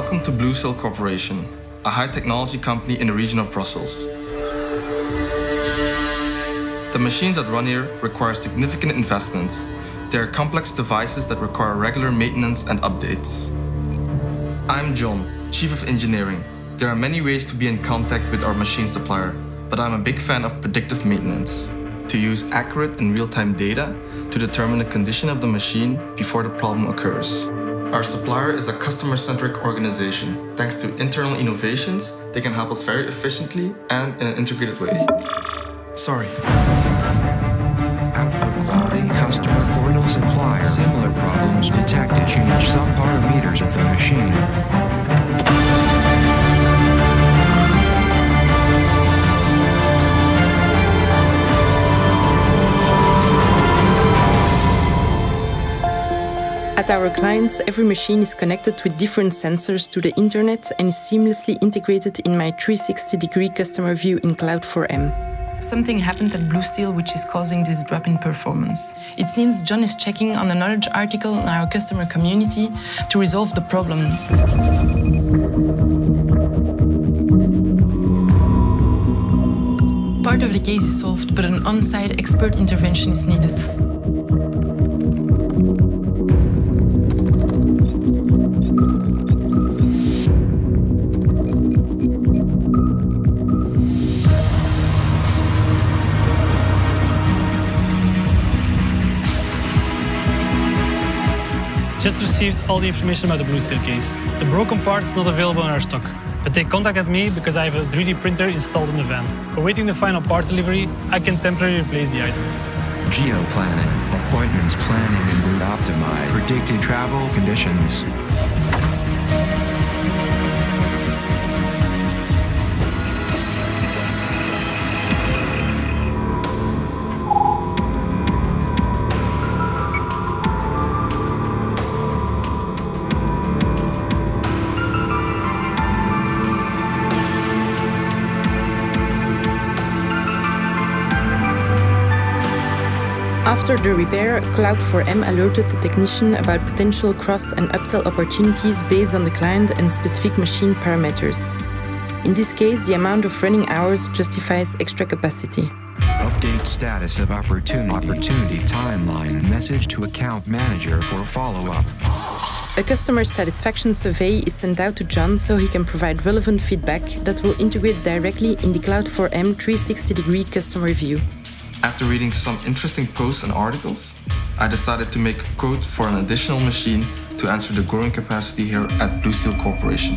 Welcome to Blue Steel Corporation, a high-technology company in the region of Brussels. The machines that run here require significant investments. They are complex devices that require regular maintenance and updates. I'm John, Chief of Engineering. There are many ways to be in contact with our machine supplier, but I'm a big fan of predictive maintenance, to use accurate and real-time data to determine the condition of the machine before the problem occurs. Our supplier is a customer-centric organization. Thanks to internal innovations, they can help us very efficiently and in an integrated way. Sorry. Output quality, customer portal supplier. Similar problems detected. Change some parameters of the machine. At our clients, every machine is connected with different sensors to the internet and is seamlessly integrated in my 360-degree customer view in Cloud4M. Something happened at Blue Steel which is causing this drop in performance. It seems John is checking on a knowledge article in our customer community to resolve the problem. Part of the case is solved, but an on-site expert intervention is needed. Just received all the information about the Blue Steel case. The broken part is not available in our stock, but they contacted me because I have a 3D printer installed in the van. Awaiting the final part delivery, I can temporarily replace the item. Geo-planning, appointments planning and route optimize, predicting travel conditions. After the repair, Cloud4M alerted the technician about potential cross- and upsell opportunities based on the client and specific machine parameters. In this case, the amount of running hours justifies extra capacity. Update status of opportunity timeline. Message to account manager for follow-up. A customer satisfaction survey is sent out to John so he can provide relevant feedback that will integrate directly in the Cloud4M 360-degree customer view. After reading some interesting posts and articles, I decided to make a quote for an additional machine to answer the growing capacity here at Blue Steel Corporation.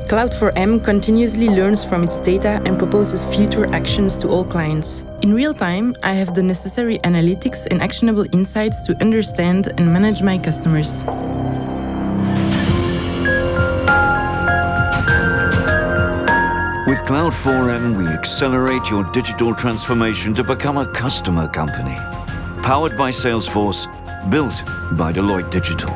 Cloud4M continuously learns from its data and proposes future actions to all clients. In real time, I have the necessary analytics and actionable insights to understand and manage my customers. With Cloud4M, we accelerate your digital transformation to become a customer company. Powered by Salesforce, built by Deloitte Digital.